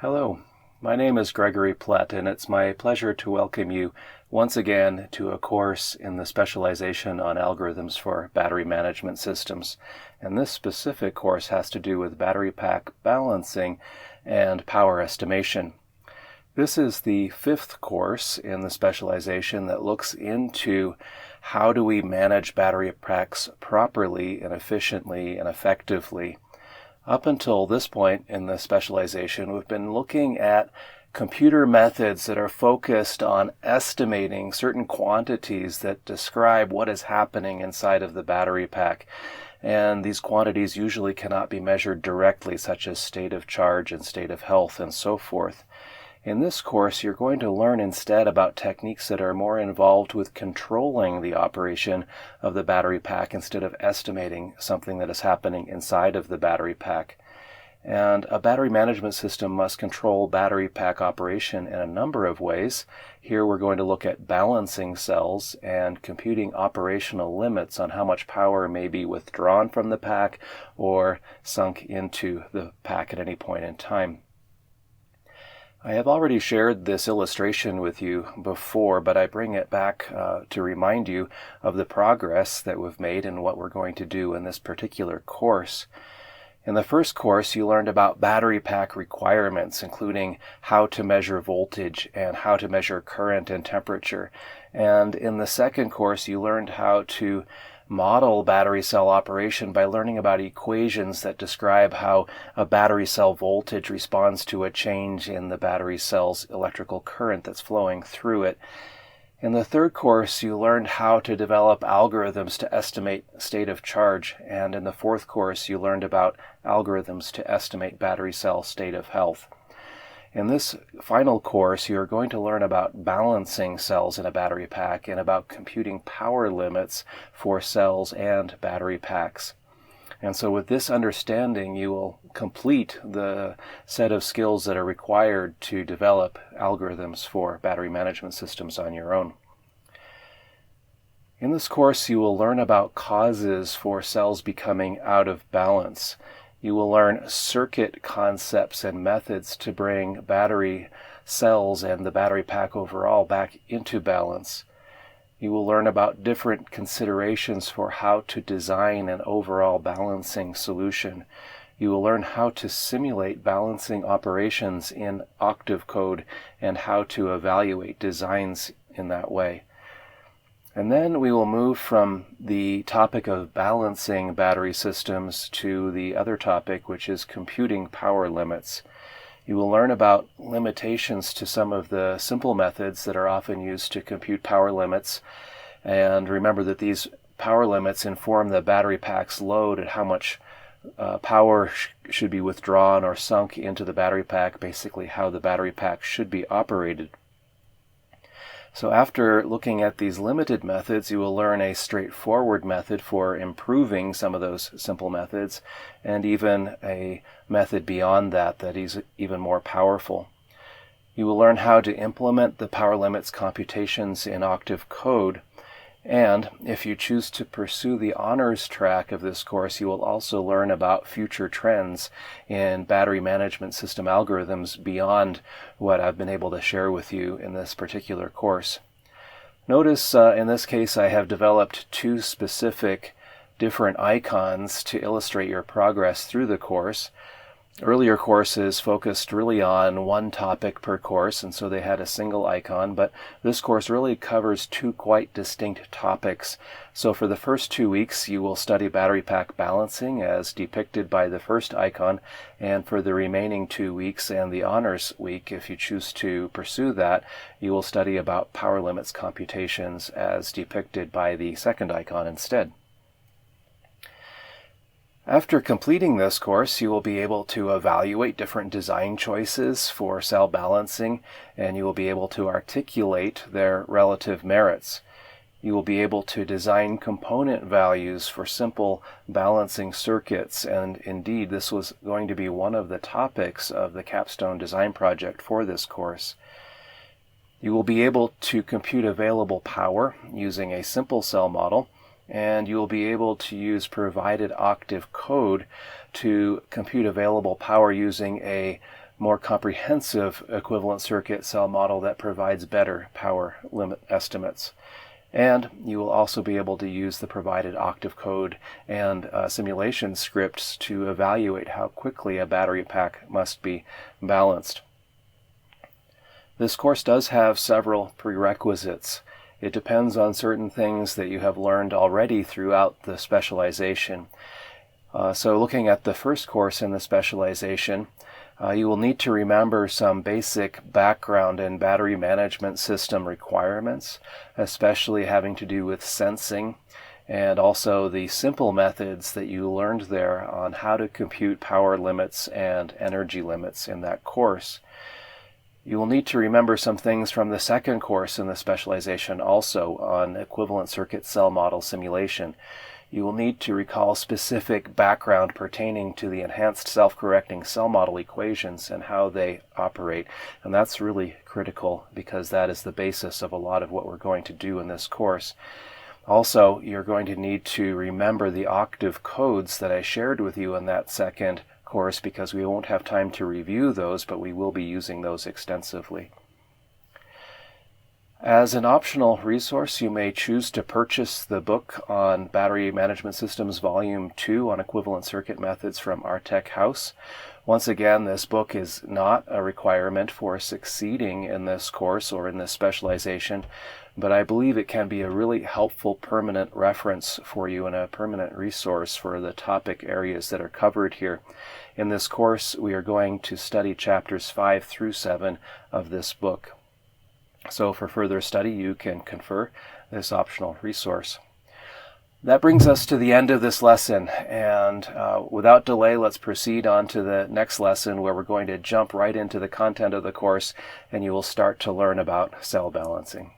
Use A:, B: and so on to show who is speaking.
A: Hello, my name is Gregory Plett, and it's my pleasure to welcome you once again to a course in the specialization on algorithms for battery management systems. And this specific course has to do with battery pack balancing and power estimation. This is the fifth course in the specialization that looks into how do we manage battery packs properly and efficiently and effectively. Up until this point in the specialization, we've been looking at computer methods that are focused on estimating certain quantities that describe what is happening inside of the battery pack. And these quantities usually cannot be measured directly, such as state of charge and state of health and so forth. In this course, you're going to learn instead about techniques that are more involved with controlling the operation of the battery pack instead of estimating something that is happening inside of the battery pack. And a battery management system must control battery pack operation in a number of ways. Here we're going to look at balancing cells and computing operational limits on how much power may be withdrawn from the pack or sunk into the pack at any point in time. I have already shared this illustration with you before, but I bring it back to remind you of the progress that we've made and what we're going to do in this particular course. In the first course, you learned about battery pack requirements, including how to measure voltage and how to measure current and temperature. And in the second course, you learned how to model battery cell operation by learning about equations that describe how a battery cell voltage responds to a change in the battery cell's electrical current that's flowing through it. In the third course, you learned how to develop algorithms to estimate state of charge, and in the fourth course, you learned about algorithms to estimate battery cell state of health. In this final course, you are going to learn about balancing cells in a battery pack and about computing power limits for cells and battery packs. And so with this understanding, you will complete the set of skills that are required to develop algorithms for battery management systems on your own. In this course, you will learn about causes for cells becoming out of balance. You will learn circuit concepts and methods to bring battery cells and the battery pack overall back into balance. You will learn about different considerations for how to design an overall balancing solution. You will learn how to simulate balancing operations in Octave code and how to evaluate designs in that way. And then we will move from the topic of balancing battery systems to the other topic, which is computing power limits. You will learn about limitations to some of the simple methods that are often used to compute power limits. And remember that these power limits inform the battery pack's load and how much power should be withdrawn or sunk into the battery pack, basically how the battery pack should be operated. So after looking at these limited methods, you will learn a straightforward method for improving some of those simple methods, and even a method beyond that that is even more powerful. You will learn how to implement the power limits computations in Octave code, and if you choose to pursue the honors track of this course, you will also learn about future trends in battery management system algorithms beyond what I've been able to share with you in this particular course. Notice in this case I have developed two specific different icons to illustrate your progress through the course. Earlier courses focused really on one topic per course, and so they had a single icon, but this course really covers two quite distinct topics. So for the first 2 weeks, you will study battery pack balancing as depicted by the first icon, and for the remaining 2 weeks and the honors week, if you choose to pursue that, you will study about power limits computations as depicted by the second icon instead. After completing this course, you will be able to evaluate different design choices for cell balancing, and you will be able to articulate their relative merits. You will be able to design component values for simple balancing circuits, and indeed this was going to be one of the topics of the capstone design project for this course. You will be able to compute available power using a simple cell model, and you will be able to use provided Octave code to compute available power using a more comprehensive equivalent circuit cell model that provides better power limit estimates. And you will also be able to use the provided Octave code and simulation scripts to evaluate how quickly a battery pack must be balanced. This course does have several prerequisites. It depends on certain things that you have learned already throughout the specialization. So looking at the first course in the specialization, you will need to remember some basic background and battery management system requirements, especially having to do with sensing, and also the simple methods that you learned there on how to compute power limits and energy limits in that course. You will need to remember some things from the second course in the specialization also on equivalent circuit cell model simulation. You will need to recall specific background pertaining to the enhanced self-correcting cell model equations and how they operate. And that's really critical because that is the basis of a lot of what we're going to do in this course. Also, you're going to need to remember the Octave codes that I shared with you in that second course because we won't have time to review those, but we will be using those extensively. As an optional resource, you may choose to purchase the book on Battery Management Systems Volume 2 on Equivalent Circuit Methods from Artec House. Once again, this book is not a requirement for succeeding in this course or in this specialization, but I believe it can be a really helpful permanent reference for you and a permanent resource for the topic areas that are covered here. In this course, we are going to study chapters 5 through 7 of this book. So for further study, you can confer this optional resource. That brings us to the end of this lesson, and without delay, let's proceed on to the next lesson where we're going to jump right into the content of the course, and you will start to learn about cell balancing.